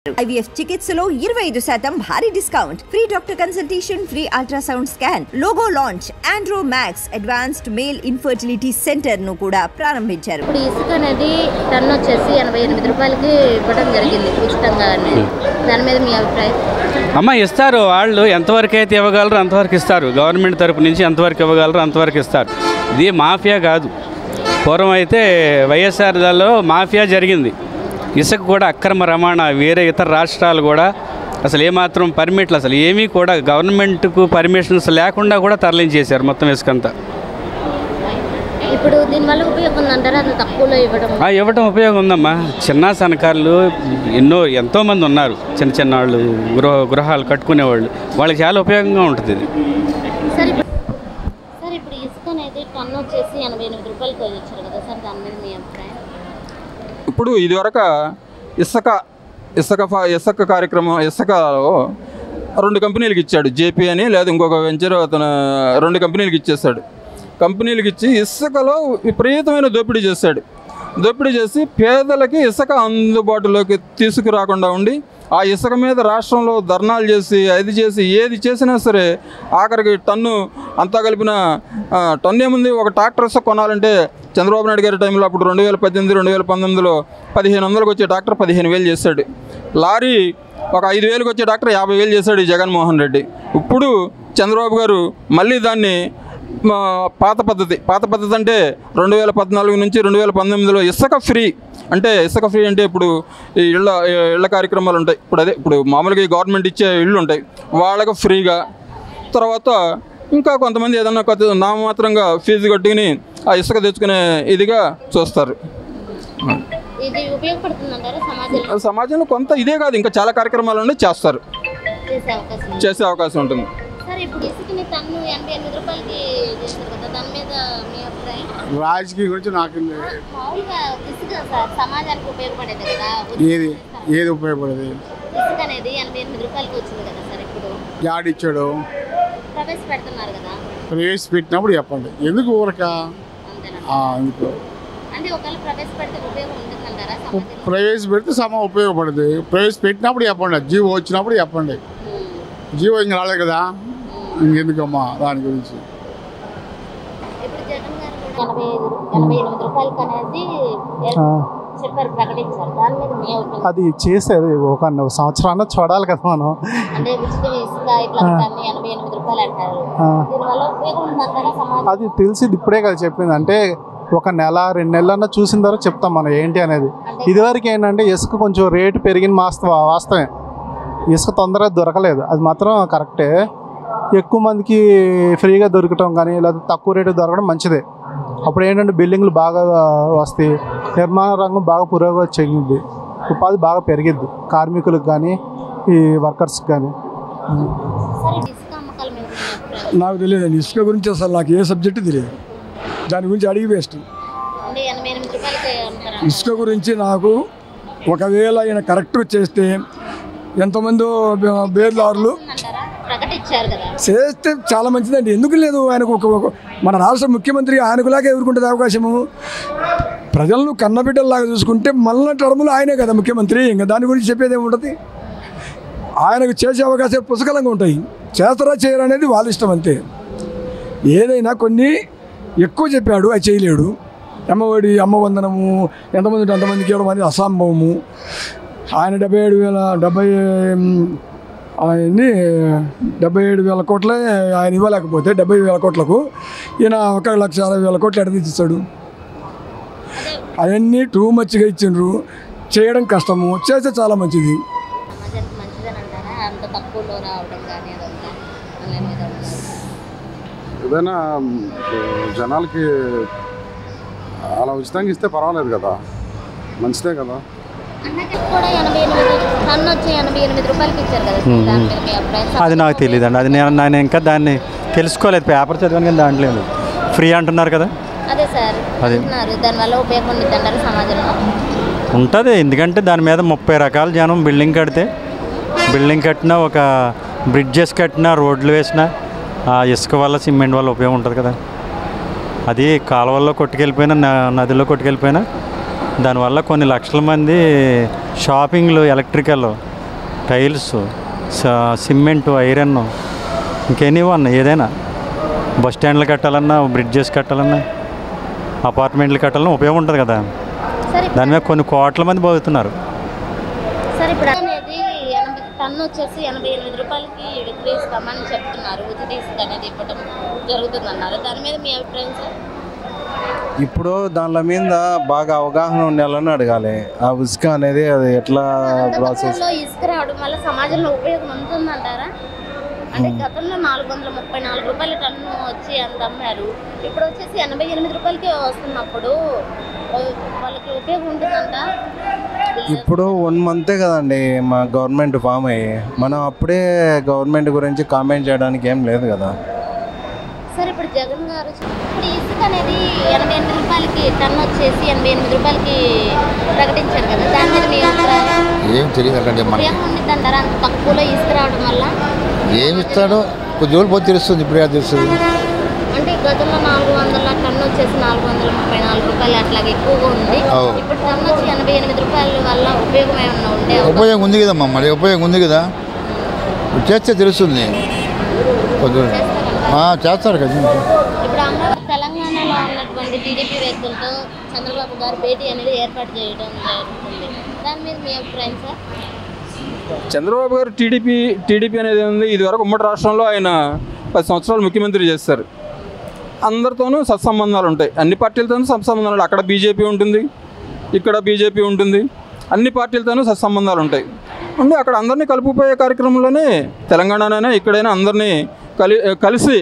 IVF చికిత్సలో 25% భారీ discount, free doctor consultation, free ultrasound scan, logo launch, Andro max advanced male infertility centre ను కూడా ప్రారంభించారు. ఇప్పుడు ఇసుక అనేది టన్ వచ్చేసి 88 రూపాయలకి ఇవ్వడం జరిగింది ఉచితంగా. దాని మీద మీ అభిప్రాయం? అమ్మ ఇస్తారు, వాళ్ళు ఎంతవరకు అయితే ఇవ్వగలరు అంతవరకు ఇస్తారు. గవర్నమెంట్ తరపు నుంచి ఎంతవరకు ఇవ్వగలరు అంతవరకు ఇస్తారు. ఇది మాఫియా కాదు. పూర్వం అయితే వైఎస్ఆర్ దాలో మాఫియా జరిగింది. ఇసుక కూడా అక్రమ రవాణా, వేరే ఇతర రాష్ట్రాలు కూడా అసలు ఏమాత్రం పర్మిట్లు అసలు ఏమీ కూడా గవర్నమెంట్కు పర్మిషన్స్ లేకుండా కూడా తరలించేశారు మొత్తం ఇసుకంతా. ఇప్పుడు దీనివల్ల ఉపయోగం ఉందంటారా? అది తక్కువలో ఇవ్వటం ఉపయోగం ఉందమ్మా. చిన్న సన్నకారులు ఎంతోమంది ఉన్నారు, చిన్న చిన్న వాళ్ళు గృహాలు కట్టుకునేవాళ్ళు, వాళ్ళకి చాలా ఉపయోగంగా ఉంటుంది ఇది. సార్ ఇప్పుడు ఇసుక అనేది టన్ వచ్చేసి 88 రూపాయలకి వచ్చారు కదా సార్, దాని మీద మీ అభిప్రాయం? ఇప్పుడు ఇదివరకు ఇసుక కార్యక్రమం ఇసుకలో 2 కంపెనీలకు ఇచ్చాడు. జేపీ అని లేదా ఇంకొక వెంచర్ అతను 2 కంపెనీలకు ఇచ్చేస్తాడు. కంపెనీలకు ఇచ్చి ఇసుకలో విపరీతమైన దోపిడీ చేశాడు. దోపిడీ చేసి పేదలకి ఇసుక అందుబాటులోకి తీసుకురాకుండా ఉండి ఆ ఇసుక మీద రాష్ట్రంలో ధర్నాలు చేసి అది చేసి ఏది చేసినా సరే ఆఖరికి టన్ను అంతా కలిపిన టన్ను ఏముంది, ఒక ట్రాక్టర్ ఇసుక కొనాలంటే చంద్రబాబు నాయుడు గారి టైంలో అప్పుడు 2018, 2019లో 1500కి వచ్చే ట్రాక్టర్ 15,000 చేశాడు. లారీ ఒక 5,000కి వచ్చే ట్రాక్టర్ 50,000 చేశాడు ఈ జగన్మోహన్ రెడ్డి. ఇప్పుడు చంద్రబాబు గారు మళ్ళీ దాన్ని పాత పద్ధతి అంటే 2014 నుంచి 2019లో ఇసుక ఫ్రీ అంటే ఇప్పుడు ఈ ఇళ్ళ కార్యక్రమాలు ఉంటాయి. ఇప్పుడు మామూలుగా ఈ గవర్నమెంట్ ఇచ్చే ఇళ్ళు ఉంటాయి, వాళ్ళకు ఫ్రీగా. తర్వాత ఇంకా కొంతమంది ఏదన్నా నామమాత్రంగా ఫీజు కట్టుకుని ఆ ఇసుక తెచ్చుకునే ఇదిగా చూస్తారు. సమాజంలో కొంత ఇదే కాదు, ఇంకా చాలా కార్యక్రమాలు చేస్తారు, చేసే అవకాశం ఉంటుంది. రాజకీయ గురించి నాకు ఏది ఉపయోగపడేది? యాడిచ్చాడు ప్రవేశపెట్టినప్పుడు చెప్పండి, ఎందుకు ఊరక ఎందుకు ప్రవేశపెడితే ఉపయోగపడదు. ప్రవేశపెట్టినప్పుడు చెప్పండి, జీవో వచ్చినప్పుడు చెప్పండి. జీవో ఇంక రాలేదు కదా, ఇంకెందుకమ్మా దాని గురించి. అది చేసేది ఒక సంవత్సరాన్ని చూడాలి కదా మనం. అది తెలిసింది ఇప్పుడే కదా చెప్పింది. అంటే ఒక నెల 2 నెలలన్నా చూసిన తర్వాత చెప్తాం మనం ఏంటి అనేది. ఇదివరకు ఏంటంటే ఇసుక కొంచెం రేటు పెరిగిన వాస్తవమే, ఇసుక తొందరగా దొరకలేదు, అది మాత్రం కరెక్టే. ఎక్కువ మందికి ఫ్రీగా దొరకటం కానీ లేదా తక్కువ రేటు దొరకడం మంచిదే. అప్పుడు ఏంటంటే బిల్డింగ్లు బాగా వస్తాయి, నిర్మాణ రంగం బాగా పురోగతి చెందింది, ఉపాధి బాగా పెరిగిద్ది కార్మికులకు కానీ ఈ వర్కర్స్కి కానీ. నాకు తెలియదండి ఇసుక గురించి, అసలు నాకు ఏ సబ్జెక్టు తెలియదు, దాని గురించి అడిగి వేస్ట్. ఇసుక గురించి నాకు ఒకవేళ ఆయన కరెక్ట్గా చేస్తే ఎంతోమంది బేర్దారులు చేస్తే చాలా మంచిదండి. ఎందుకు లేదు, ఆయనకు మన రాష్ట్ర ముఖ్యమంత్రి ఆయనకులాగా ఎదుర్కొంటుంది అవకాశము. ప్రజలను కన్నబిడ్డల్లాగా చూసుకుంటే మళ్ళీ టర్ములు ఆయనే కదా ముఖ్యమంత్రి, ఇంకా దాని గురించి చెప్పేది ఏముంటుంది. ఆయనకు చేసే అవకాశాలు పుష్కలంగా ఉంటాయి, చేస్తారా చేయరు అనేది వాళ్ళ ఇష్టం అంతే. ఏదైనా కొన్ని ఎక్కువ చెప్పాడు, అది చేయలేడు. అమ్మఒడి అమ్మ వందనము ఎంతమంది ఉంటే అంతమందికి ఇవ్వడం అనేది అసంభవము. ఆయన 77,000 కోట్లే ఆయన ఇవ్వలేకపోతే 70,000 కోట్లకు ఈయన 1,60,000 కోట్లు ఎడ తీసిస్తాడు. అవన్నీ టూ మచ్గా ఇచ్చిండ్రు, చేయడం కష్టము, చేస్తే చాలా మంచిది. ఏదైనా జనాలకి అలా ఉచితంగా ఇస్తే పర్వాలేదు కదా, మంచిదే కదా. అది నాకు తెలియదు అండి, అది నేను ఇంకా దాన్ని తెలుసుకోలేదు, పేపర్ చదివాను కానీ దాంట్లో లేదు. ఫ్రీ అంటున్నారు కదా, అది ఉంటుంది. ఎందుకంటే దాని మీద 30 రకాల జనం బిల్డింగ్ కట్టినా ఒక బ్రిడ్జెస్ కట్టినా రోడ్లు వేసినా ఇసుక వల్ల సిమెంట్ వల్ల ఉపయోగం ఉంటుంది కదా. అది కాలువల్లో కొట్టుకెళ్ళిపోయినా నదిలో కొట్టుకెళ్ళిపోయినా దానివల్ల కొన్ని లక్షల మంది షాపింగ్లు ఎలక్ట్రికల్ టైల్స్, సిమెంటు, ఐరన్, ఇంకెనీవన్ ఏదైనా బస్ స్టాండ్లు కట్టాలన్నా, బ్రిడ్జెస్ కట్టాలన్నా, అపార్ట్మెంట్లు కట్టాలన్నా ఉపయోగం ఉంటుంది కదా. దాని మీద కొన్ని కోట్ల మంది బతుకుతున్నారు. సార్ ఇప్పుడు అనేది టన్ను వచ్చేసి 88 రూపాయలకి విక్రయిస్తామని చెప్తున్నారు. ఉచిత ఇసుక అనేది ఇవ్వడం జరుగుతుందన్నారు. దాని మీద మీ అభిప్రాయం సార్? ఇప్పుడు దానిల మీద బాగా అవగాహన ఉండాలని అడగాలి. ఆ ఇసుక అనేది అది ఎట్లా ప్రాసెస్ ఇసుక రావడం వల్ల సమాజంలో ఉపయోగం ఉంటుందంటారా? అంటే గతంలో 434 రూపాయల టన్ను వచ్చి అంత అమ్మారు. ఇప్పుడు వచ్చేసి 88 రూపాయలకి వస్తున్నప్పుడు వాళ్ళకి ఉపయోగం ఉంటుందంట. ఇప్పుడు 1 మంతే కదండి మా గవర్నమెంట్ ఫామ్ అయ్యి, మనం అప్పుడే గవర్నమెంట్ గురించి కామెంట్ చేయడానికి ఏం లేదు కదా. సార్ ఇప్పుడు జగన్ గారు ఇప్పుడు ఇసుక అనేది 88 రూపాయలకి టన్ను వచ్చేసి 88 రూపాయలకి ప్రకటించారు కదా, దాని మీద మీ అభిప్రాయం? ఏం తెలియదు ఉపయోగం ఉంటుందంటారా అంత తక్కువలో ఇసుక రావడం వల్ల? ఏమి ఇస్తాడో కొద్ది రోజులు పోతే తెలుస్తుంది. ఇప్పుడు తెలుస్తుంది అంటే గతంలో 400 టన్ను వచ్చేసి 434 రూపాయలు అట్లాగే ఎక్కువగా ఉంది. ఇప్పుడు టన్ను వచ్చి 88 రూపాయల వల్ల ఉపయోగం ఏమన్నా ఉండే? ఉపయోగం ఉంది కదమ్మా, మరి ఉపయోగం ఉంది కదా. ఇప్పుడు చేస్తే తెలుస్తుంది. చేస్తారు కదా. ఇప్పుడు అమరావతి తెలంగాణలో ఉన్నటువంటి టీడీపీ వ్యక్తులతో చంద్రబాబు గారు భేటీ అనేది ఏర్పాటు చేయడం జరుగుతుంది. దాని మీద మీ అభిప్రాయం సార్? చంద్రబాబు గారు టీడీపీ అనేది ఉంది. ఇదివరకు ఉమ్మడి రాష్ట్రంలో ఆయన 10 సంవత్సరాలు ముఖ్యమంత్రి చేస్తారు. అందరితోనూ సత్సంబంధాలు ఉంటాయి, అన్ని పార్టీలతోనూ సత్సంబంధాలు. అక్కడ బీజేపీ ఉంటుంది, ఇక్కడ బీజేపీ ఉంటుంది, అన్ని పార్టీలతోనూ సత్సంబంధాలు ఉంటాయి. ఉండి అక్కడ అందరినీ కలుపుపోయే కార్యక్రమంలోనే తెలంగాణలోనే ఇక్కడైనా అందరినీ కలిసి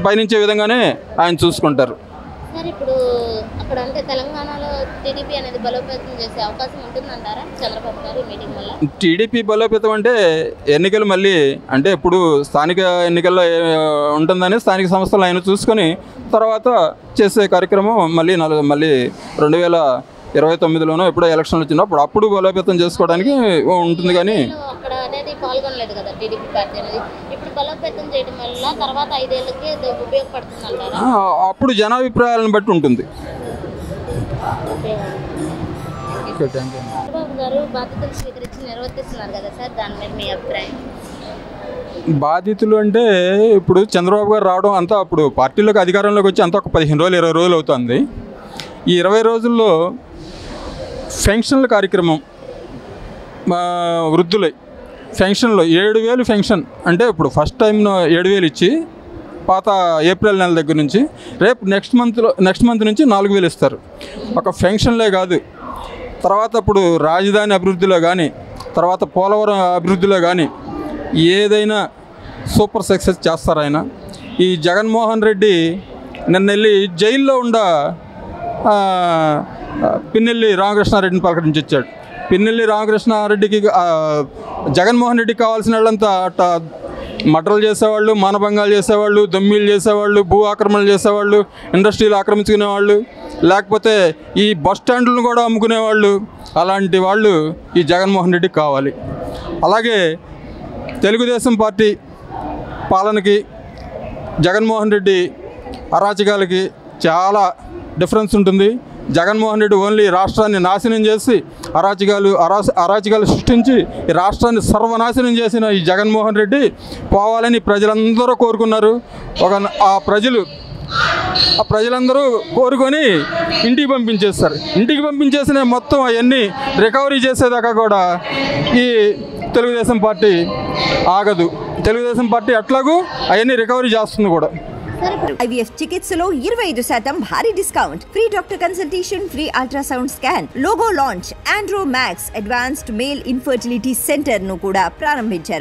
పయనించే విధంగానే ఆయన చూసుకుంటారు. సార్ ఇప్పుడు అక్కడ అంటే తెలంగాణలో టీడీపీ అనేది బలోపేతం చేసే అవకాశం ఉంటుందంటారా చంద్రబాబు గారు మీటింగ్ వల్ల? టీడీపీ బలోపేతం అంటే ఎన్నికలు మళ్ళీ అంటే ఇప్పుడు స్థానిక ఎన్నికల్లో ఉంటుందని స్థానిక సంస్థలు ఆయన చూసుకొని తర్వాత చేసే కార్యక్రమం మళ్ళీ 2029లోనో ఎప్పుడో ఎలక్షన్లు వచ్చినప్పుడు అప్పుడు బలోపేతం చేసుకోవడానికి ఉంటుంది. కానీ అక్కడ అనేది పాల్గొనలేదు కదా టీడీపీ పార్టీ అనేది. ఇప్పుడు బలోపేతం చేయడం వల్ల తర్వాత 5 ఏళ్ళకి ఉపయోగపడుతుందంటారా? అప్పుడు జనాభిప్రాయాలను బట్టి ఉంటుంది. చంద్రబాబు గారు బాధ్యతలు స్వీకరించి నిర్వర్తిస్తున్నారు కదా సార్, దాని మీద మీ అభిప్రాయం? బాధితులు అంటే ఇప్పుడు చంద్రబాబు గారు రావడం అంతా అప్పుడు పార్టీలోకి అధికారంలోకి వచ్చి అంతా ఒక 15 రోజులు 20 రోజులు అవుతుంది. ఈ 20 రోజుల్లో పెన్షన్ల కార్యక్రమం వృద్ధులై పెన్షన్లో 7,000 పెన్షన్ అంటే ఇప్పుడు ఫస్ట్ టైం 7,000 ఇచ్చి పాత ఏప్రిల్ నెల దగ్గర నుంచి రేపు నెక్స్ట్ మంత్ నుంచి 4,000 ఇస్తారు. ఒక పెన్షన్లే కాదు, తర్వాత ఇప్పుడు రాజధాని అభివృద్ధిలో కానీ తర్వాత పోలవరం అభివృద్ధిలో కానీ ఏదైనా సూపర్ సక్సెస్ చేస్తారు ఆయన. ఈ జగన్మోహన్ రెడ్డి నిన్న వెళ్ళి జైల్లో పిన్నెల్లి రామకృష్ణారెడ్డిని పలకరించి వచ్చాడు. పిన్నెల్లి రామకృష్ణారెడ్డికి జగన్మోహన్ రెడ్డికి కావాల్సిన వాళ్ళంతా అట్ట మటలు చేసేవాళ్ళు, మానభంగాలు చేసేవాళ్ళు, దొమ్మిళ్ళు చేసేవాళ్ళు, భూ ఆక్రమణలు చేసేవాళ్ళు, ఇండస్ట్రీలు ఆక్రమించుకునేవాళ్ళు, లేకపోతే ఈ బస్ స్టాండ్లను కూడా అమ్ముకునేవాళ్ళు. అలాంటి వాళ్ళు ఈ జగన్మోహన్ రెడ్డికి కావాలి. అలాగే తెలుగుదేశం పార్టీ పాలనకి జగన్మోహన్ రెడ్డి అరాచకాలకి చాలా డిఫరెన్స్ ఉంటుంది. జగన్మోహన్ రెడ్డి ఓన్లీ రాష్ట్రాన్ని నాశనం చేసి అరాచకాలు సృష్టించి ఈ రాష్ట్రాన్ని సర్వనాశనం చేసిన ఈ జగన్మోహన్ రెడ్డి పోవాలని ప్రజలందరూ కోరుకున్నారు. ఆ ప్రజలందరూ కోరుకొని ఇంటికి పంపించేస్తారు. ఇంటికి పంపించేసిన మొత్తం అవన్నీ రికవరీ చేసేదాకా కూడా ఈ తెలుగుదేశం పార్టీ ఆగదు. తెలుగుదేశం పార్టీ అట్లాగూ అవన్నీ రికవరీ చేస్తుంది కూడా. ఐవీఎఫ్ చికిత్సలో 25% భారీ discount, free doctor consultation, free ultrasound scan, logo launch, Andro max advanced male infertility centre ను కూడా ప్రారంభించారు.